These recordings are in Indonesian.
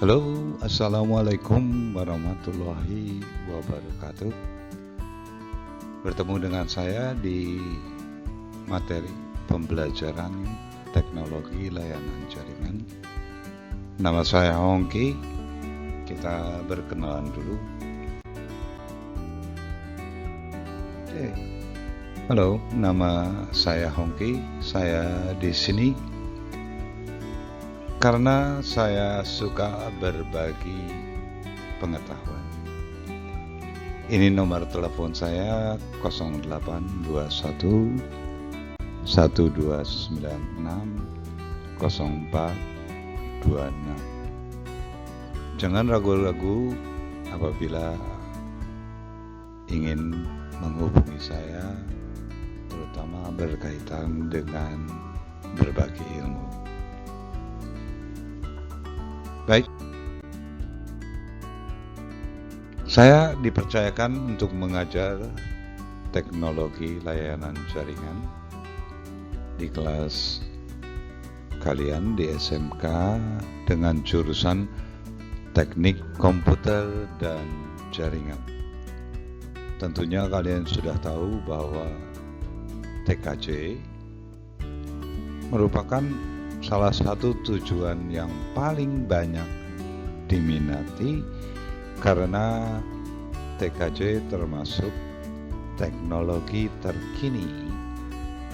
Halo, Assalamualaikum warahmatullahi wabarakatuh. Bertemu dengan saya di materi pembelajaran teknologi layanan jaringan. Nama saya Hongki. Kita berkenalan dulu. Halo, nama saya Hongki. Saya di sini karena saya suka berbagi pengetahuan. Ini nomor telepon saya 0821 1296 0426. Jangan ragu-ragu apabila ingin menghubungi saya, terutama berkaitan dengan berbagi ilmu. Baik, saya dipercayakan untuk mengajar teknologi layanan jaringan di kelas kalian di SMK dengan jurusan teknik komputer dan jaringan. Tentunya kalian sudah tahu bahwa TKJ merupakan salah satu tujuan yang paling banyak diminati karena TKJ termasuk teknologi terkini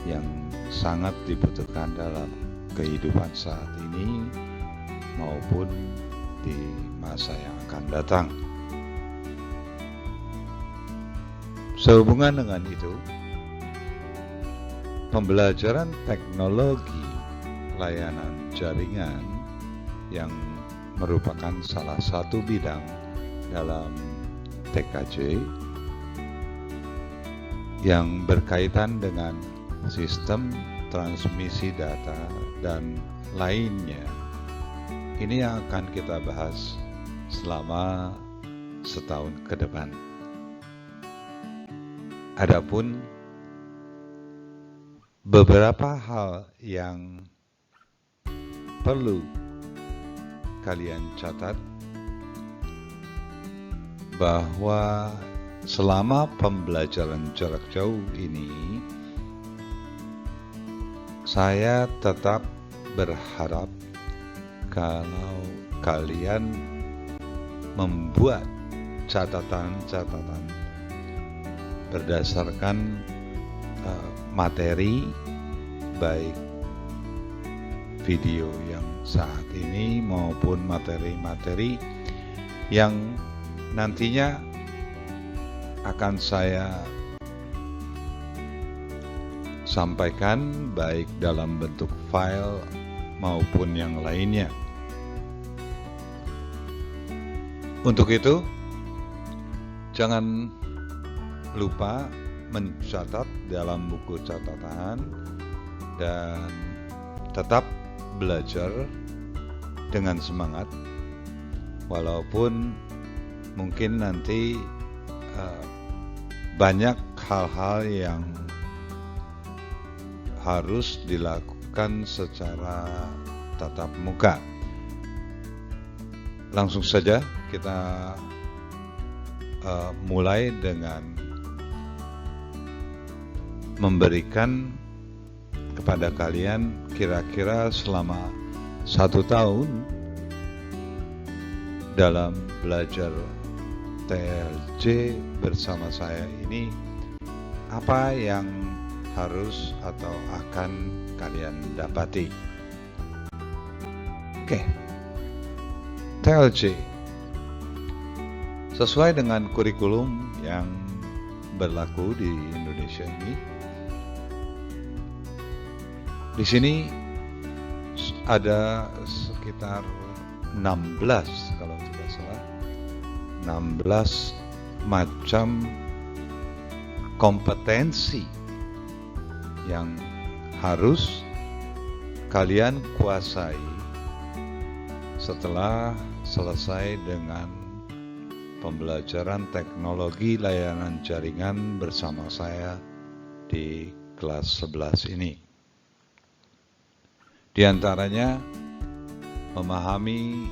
yang sangat dibutuhkan dalam kehidupan saat ini maupun di masa yang akan datang. Sehubungan dengan itu, pembelajaran teknologi layanan jaringan yang merupakan salah satu bidang dalam TKJ yang berkaitan dengan sistem transmisi data dan lainnya. Ini yang akan kita bahas selama setahun ke depan. Adapun beberapa hal yang perlu kalian catat bahwa selama pembelajaran jarak jauh ini saya tetap berharap kalau kalian membuat catatan-catatan berdasarkan materi baik video yang saat ini maupun materi-materi yang nantinya akan saya sampaikan baik dalam bentuk file maupun yang lainnya. Untuk itu, jangan lupa mencatat dalam buku catatan dan tetap belajar dengan semangat, walaupun mungkin nanti banyak hal-hal yang harus dilakukan secara tatap muka. Langsung saja kita mulai dengan memberikan kepada kalian kira-kira selama 1 tahun dalam belajar TLJ bersama saya ini, apa yang harus atau akan kalian dapati. Oke, TLJ sesuai dengan kurikulum yang berlaku di Indonesia ini. Di sini ada sekitar 16 kalau tidak salah, 16 macam kompetensi yang harus kalian kuasai setelah selesai dengan pembelajaran teknologi layanan jaringan bersama saya di kelas 11 ini. Di antaranya memahami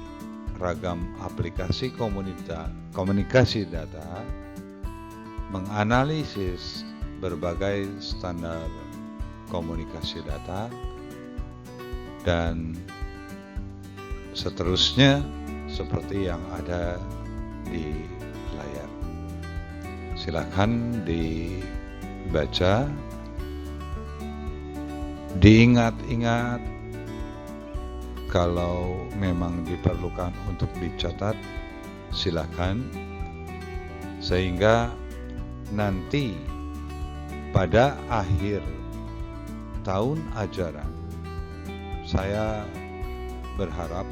ragam aplikasi komunikasi data, menganalisis berbagai standar komunikasi data, dan seterusnya seperti yang ada di layar. Silakan dibaca, diingat-ingat. Kalau memang diperlukan untuk dicatat, silakan, sehingga nanti pada akhir tahun ajaran saya berharap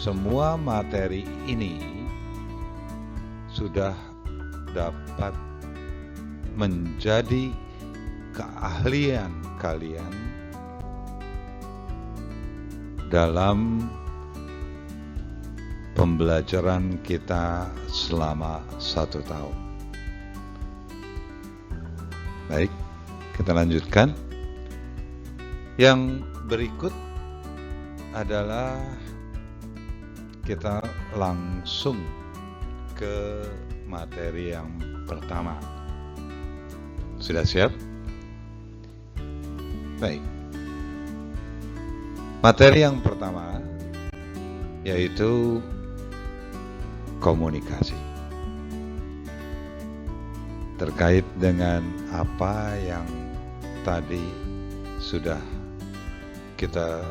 semua materi ini sudah dapat menjadi keahlian kalian dalam pembelajaran kita selama 1 tahun. Baik, kita lanjutkan. Yang berikut adalah kita langsung ke materi yang pertama. Sudah siap? Baik. Materi yang pertama yaitu komunikasi. Terkait dengan apa yang tadi sudah kita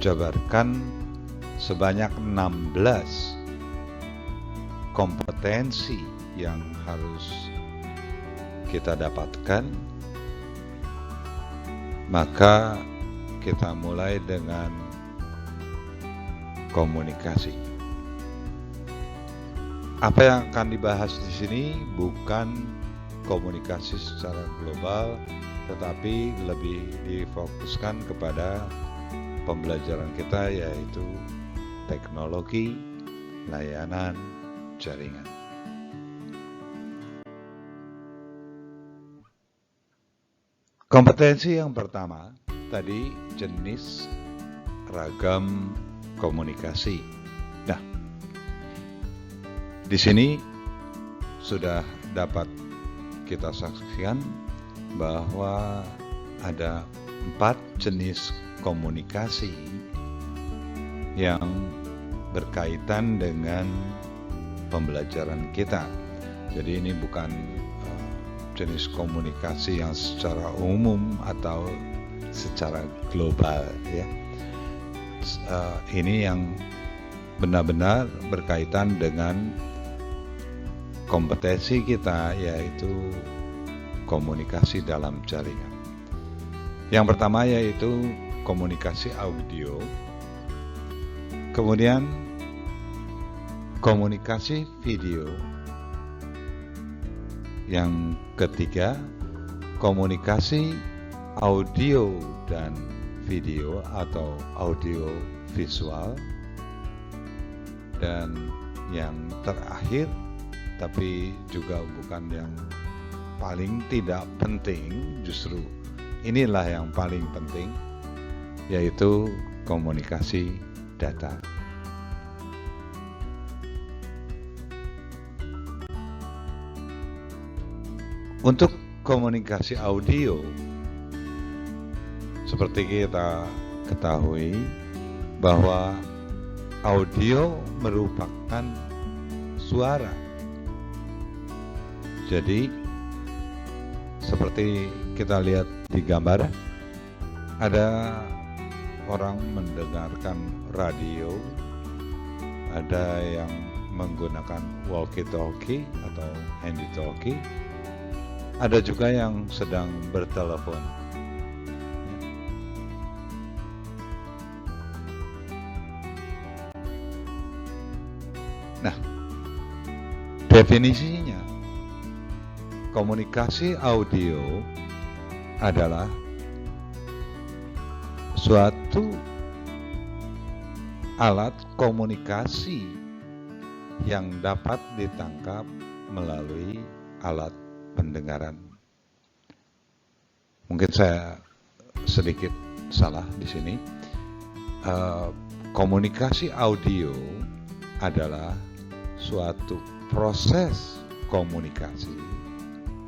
jabarkan, sebanyak 16 kompetensi yang harus kita dapatkan. Maka kita mulai dengan komunikasi. Apa yang akan dibahas di sini bukan komunikasi secara global, tetapi lebih difokuskan kepada pembelajaran kita, yaitu teknologi, layanan, jaringan. Kompetensi yang pertama tadi jenis ragam komunikasi. Nah, di sini sudah dapat kita saksikan bahwa ada 4 jenis komunikasi yang berkaitan dengan pembelajaran kita. Jadi ini bukan jenis komunikasi yang secara umum atau secara global, ya. Ini yang benar-benar berkaitan dengan kompetensi kita, yaitu komunikasi dalam jaringan. Yang pertama yaitu komunikasi audio, kemudian komunikasi video, yang ketiga komunikasi audio dan video atau audio visual, dan yang terakhir tapi juga bukan yang paling tidak penting, justru inilah yang paling penting, yaitu komunikasi data. Untuk komunikasi audio, seperti kita ketahui bahwa audio merupakan suara. Jadi seperti kita lihat di gambar, ada orang mendengarkan radio, ada yang menggunakan walkie-talkie atau handy-talkie, ada juga yang sedang bertelepon. Nah, definisinya, komunikasi audio adalah suatu alat komunikasi yang dapat ditangkap melalui alat pendengaran. Mungkin saya sedikit salah di sini. komunikasi audio adalah suatu proses komunikasi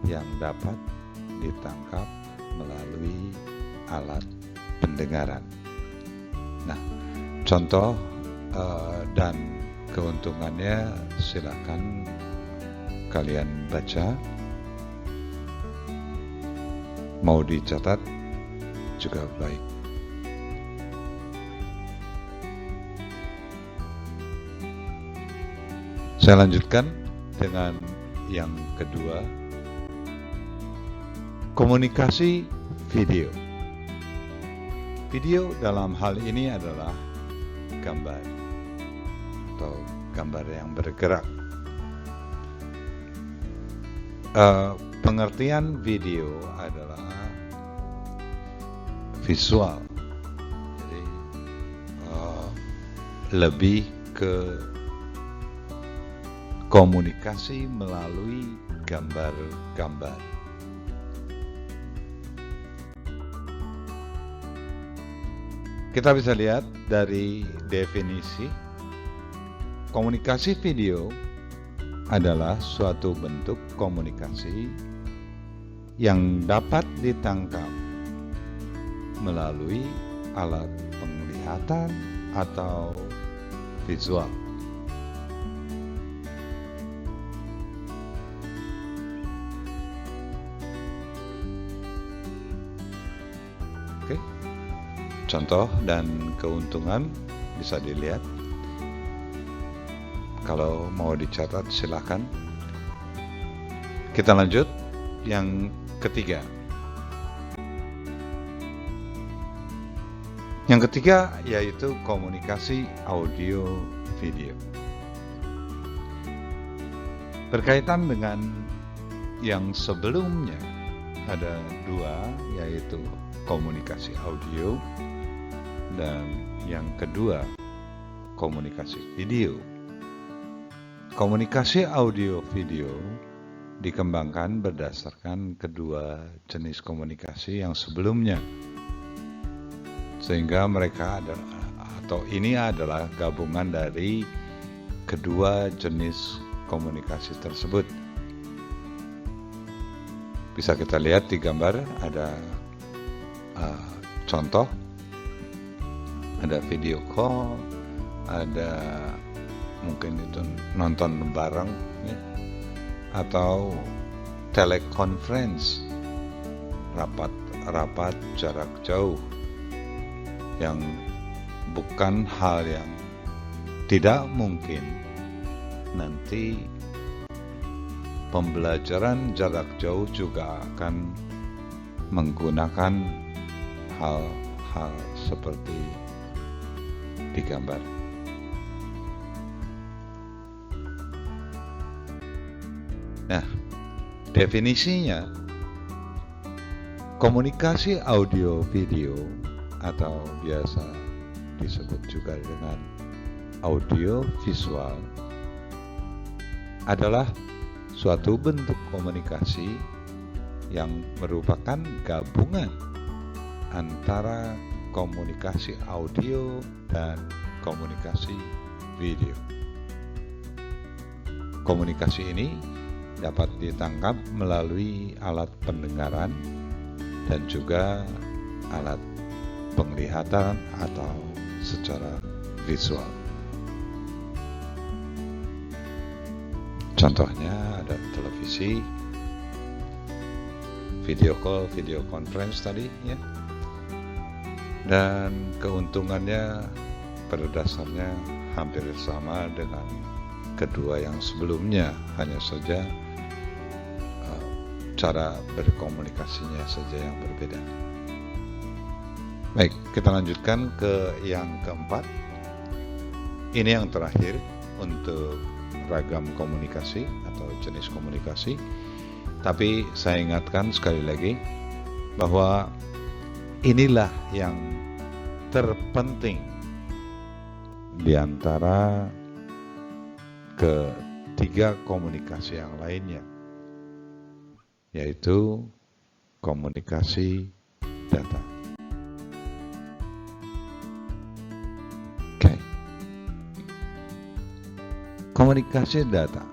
yang dapat ditangkap melalui alat pendengaran. Nah, contoh dan keuntungannya silakan kalian baca. Mau dicatat juga baik. Saya lanjutkan dengan yang kedua, komunikasi video. Video dalam hal ini adalah gambar atau gambar yang bergerak. Pengertian video adalah visual, jadi lebih ke komunikasi melalui gambar-gambar. Kita bisa lihat dari definisi, komunikasi video adalah suatu bentuk komunikasi yang dapat ditangkap melalui alat penglihatan atau visual. Oke. Contoh dan keuntungan bisa dilihat. Kalau mau dicatat silakan. Kita lanjut yang ketiga. Yang ketiga yaitu komunikasi audio video. Berkaitan dengan yang sebelumnya, ada dua, yaitu komunikasi audio dan yang kedua komunikasi video. Komunikasi audio video dikembangkan berdasarkan kedua jenis komunikasi yang sebelumnya, sehingga mereka ini adalah gabungan dari kedua jenis komunikasi tersebut. Bisa kita lihat di gambar, ada contoh, ada video call, ada mungkin itu nonton bareng, ya, atau teleconference, rapat jarak jauh, yang bukan hal yang tidak mungkin nanti pembelajaran jarak jauh juga akan menggunakan hal-hal seperti di gambar. Nah, definisinya, komunikasi audio video atau biasa disebut juga dengan audio visual adalah suatu bentuk komunikasi yang merupakan gabungan antara komunikasi audio dan komunikasi video. Komunikasi ini dapat ditangkap melalui alat pendengaran dan juga alat penglihatan atau secara visual. Contohnya ada televisi, video call, video conference tadi, ya. Dan keuntungannya pada dasarnya hampir sama dengan kedua yang sebelumnya, hanya saja cara berkomunikasinya saja yang berbeda. Baik, kita lanjutkan ke yang keempat. Ini yang terakhir untuk ragam komunikasi atau jenis komunikasi. Tapi saya ingatkan sekali lagi bahwa inilah yang terpenting di antara ketiga komunikasi yang lainnya, yaitu komunikasi data. Oke. Komunikasi data.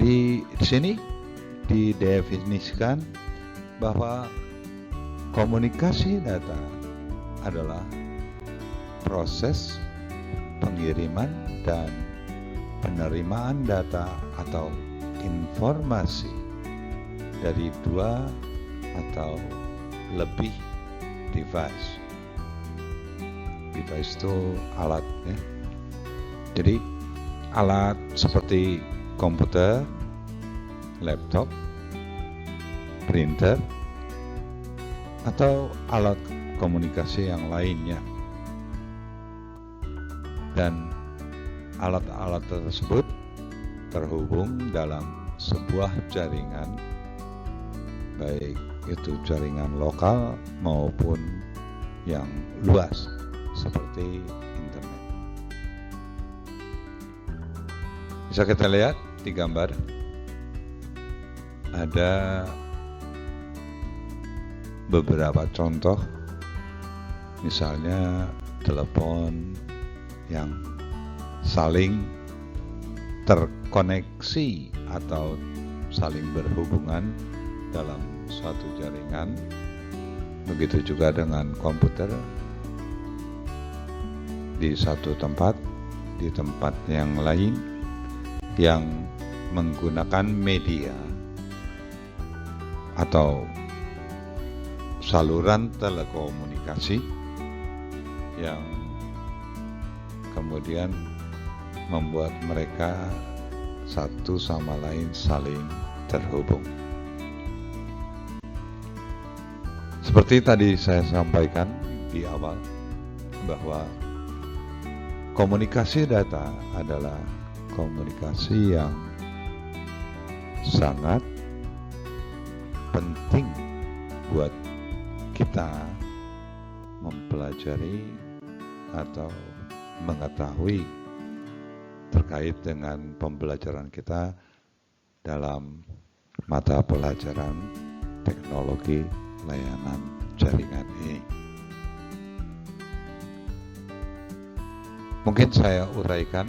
Di sini didefinisikan bahwa komunikasi data adalah proses pengiriman dan penerimaan data atau informasi dari dua atau lebih device. Device itu alat ya. Jadi alat seperti komputer, laptop, printer, atau alat komunikasi yang lainnya. Dan alat-alat tersebut terhubung dalam sebuah jaringan, baik itu jaringan lokal maupun yang luas seperti internet. Bisa kita lihat di gambar, ada beberapa contoh, misalnya telepon yang saling terkoneksi atau saling berhubungan dalam suatu jaringan. Begitu juga dengan komputer di satu tempat, di tempat yang lain yang menggunakan media atau saluran telekomunikasi yang kemudian membuat mereka satu sama lain saling terhubung. Seperti tadi saya sampaikan di awal bahwa komunikasi data adalah komunikasi yang sangat penting buat kita mempelajari atau mengetahui terkait dengan pembelajaran kita dalam mata pelajaran teknologi layanan jaringan ini. Mungkin saya uraikan,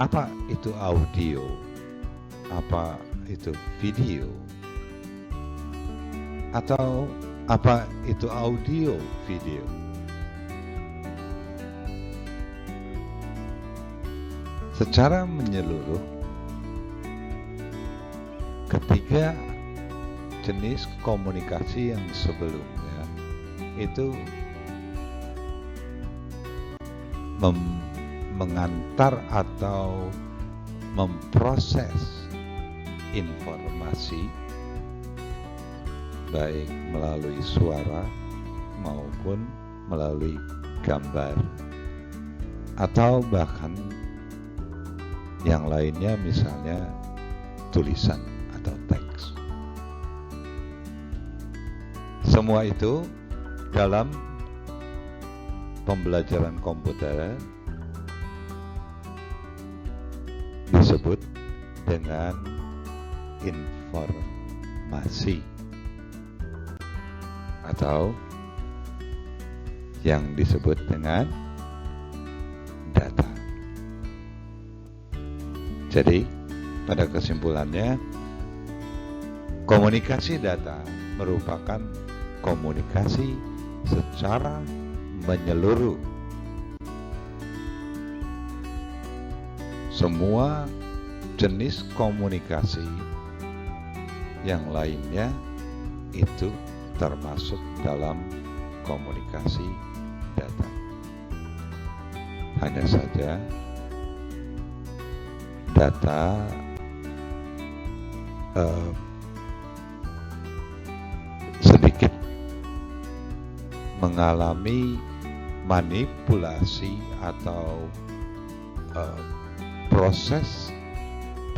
apa itu audio, apa itu video, atau apa itu audio video. Secara menyeluruh, ketiga jenis komunikasi yang sebelumnya itu mengantar atau memproses informasi baik melalui suara maupun melalui gambar atau bahkan yang lainnya, misalnya tulisan atau teks. Semua itu dalam pembelajaran komputer disebut dengan informasi atau yang disebut dengan data. Jadi pada kesimpulannya, komunikasi data merupakan komunikasi secara menyeluruh. Semua jenis komunikasi yang lainnya itu termasuk dalam komunikasi data. Hanya saja data sedikit mengalami manipulasi atau proses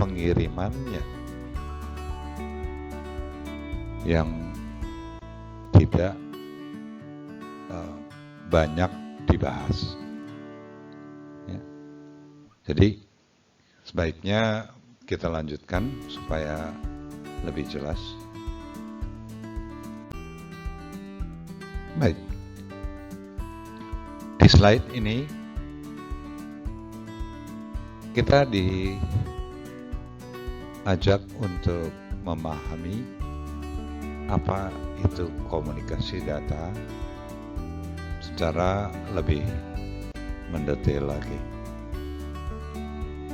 pengirimannya yang tidak banyak dibahas. Ya. Jadi sebaiknya kita lanjutkan supaya lebih jelas. Baik. Di slide ini kita diajak untuk memahami apa itu komunikasi data secara lebih mendetail lagi.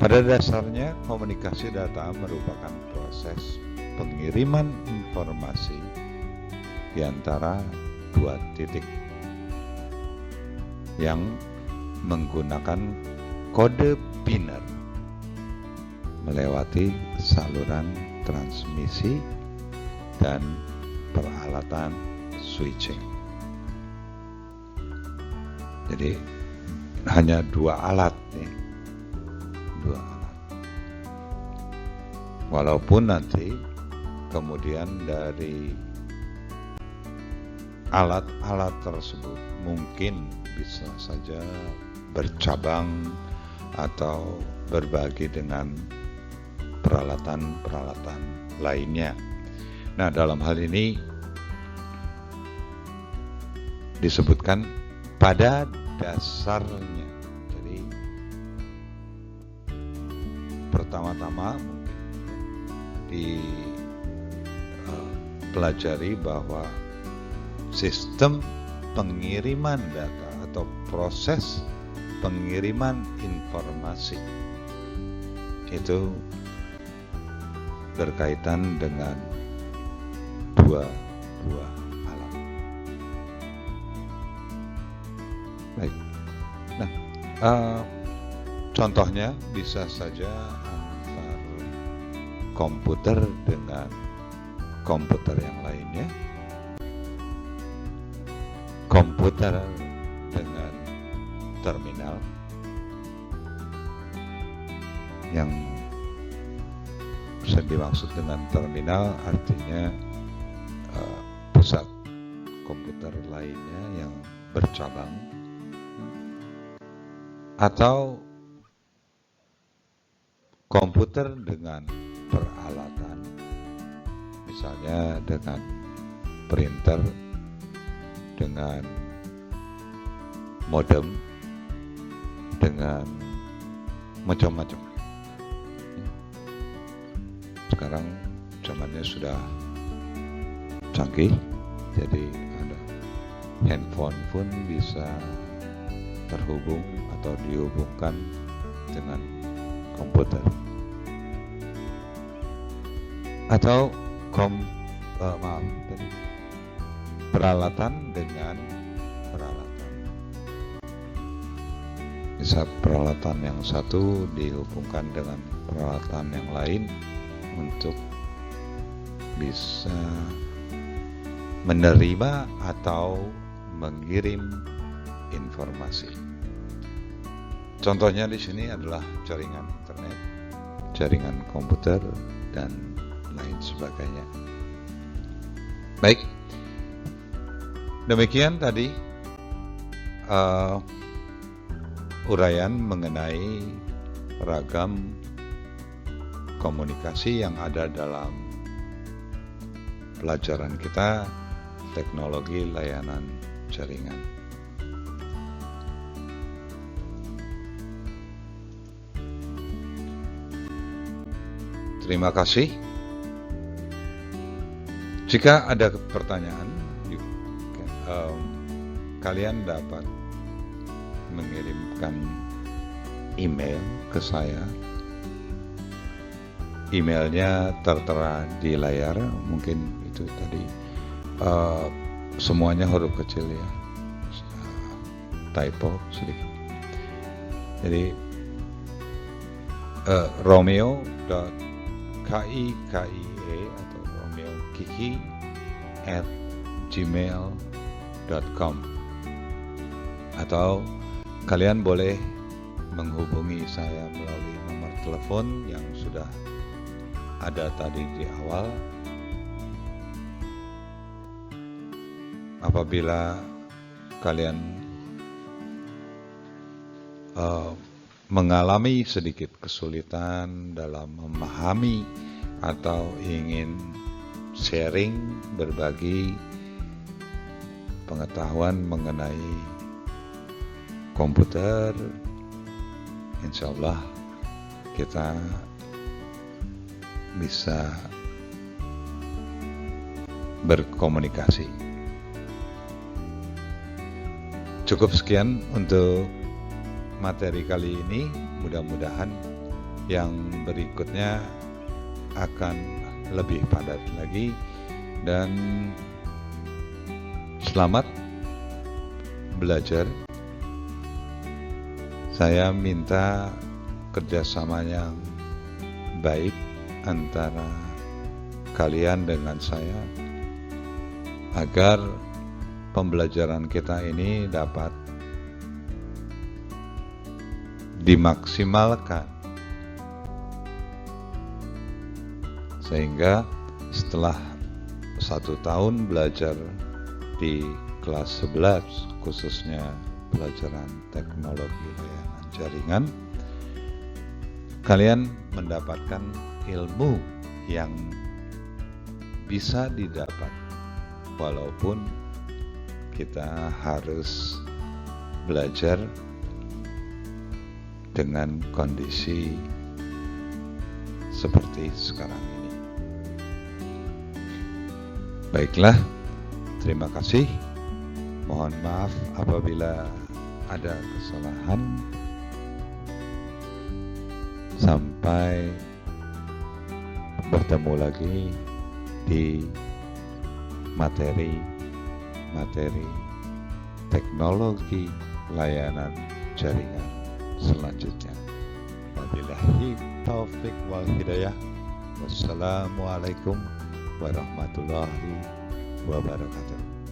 Pada dasarnya, komunikasi data merupakan proses pengiriman informasi di antara dua titik yang menggunakan kode biner melewati saluran transmisi dan peralatan switching. Jadi hanya dua alat nih. Walaupun nanti kemudian dari alat-alat tersebut mungkin bisa saja bercabang atau berbagi dengan peralatan-peralatan lainnya. Nah, dalam hal ini disebutkan pada dasarnya. Jadi pertama-tama dipelajari bahwa sistem pengiriman data atau proses pengiriman informasi itu berkaitan dengan dua alat. Baik. Nah, contohnya bisa saja antar komputer dengan komputer yang lainnya, komputer dengan terminal, yang dimaksud dengan terminal artinya pusat komputer lainnya yang bercabang, atau komputer dengan peralatan, misalnya dengan printer, dengan modem, dengan macam-macam. Sekarang zamannya sudah canggih, jadi ada handphone pun bisa terhubung atau dihubungkan dengan komputer, atau peralatan dengan peralatan. Bisa peralatan yang satu dihubungkan dengan peralatan yang lain untuk bisa menerima atau mengirim informasi. Contohnya di sini adalah jaringan internet, jaringan komputer, dan lain sebagainya. Baik, demikian tadi uraian mengenai ragam komunikasi yang ada dalam pelajaran kita, teknologi layanan jaringan. Terima kasih. Jika ada pertanyaan, kalian dapat mengirimkan email ke saya. Emailnya tertera di layar, mungkin itu tadi semuanya huruf kecil ya, typo sedikit. Jadi romeo.kikie atau Romeo Kiki @gmail.com, atau kalian boleh menghubungi saya melalui nomor telepon yang sudah ada tadi di awal. Apabila kalian mengalami sedikit kesulitan dalam memahami atau ingin sharing, berbagi pengetahuan mengenai komputer, insya Allah kita bisa berkomunikasi. Cukup sekian untuk materi kali ini. Mudah-mudahan yang berikutnya akan lebih padat lagi, dan selamat belajar. Saya minta kerjasama yang baik antara kalian dengan saya agar pembelajaran kita ini dapat dimaksimalkan, sehingga setelah 1 tahun belajar di kelas 11, khususnya pelajaran teknologi layanan jaringan, kalian mendapatkan ilmu yang bisa didapat walaupun kita harus belajar dengan kondisi seperti sekarang ini. Baiklah, terima kasih. Mohon maaf apabila ada kesalahan. Sampai bertemu lagi di materi teknologi layanan jaringan selanjutnya. Wabillahi taufik wal hidayah. Wassalamualaikum warahmatullahi wabarakatuh.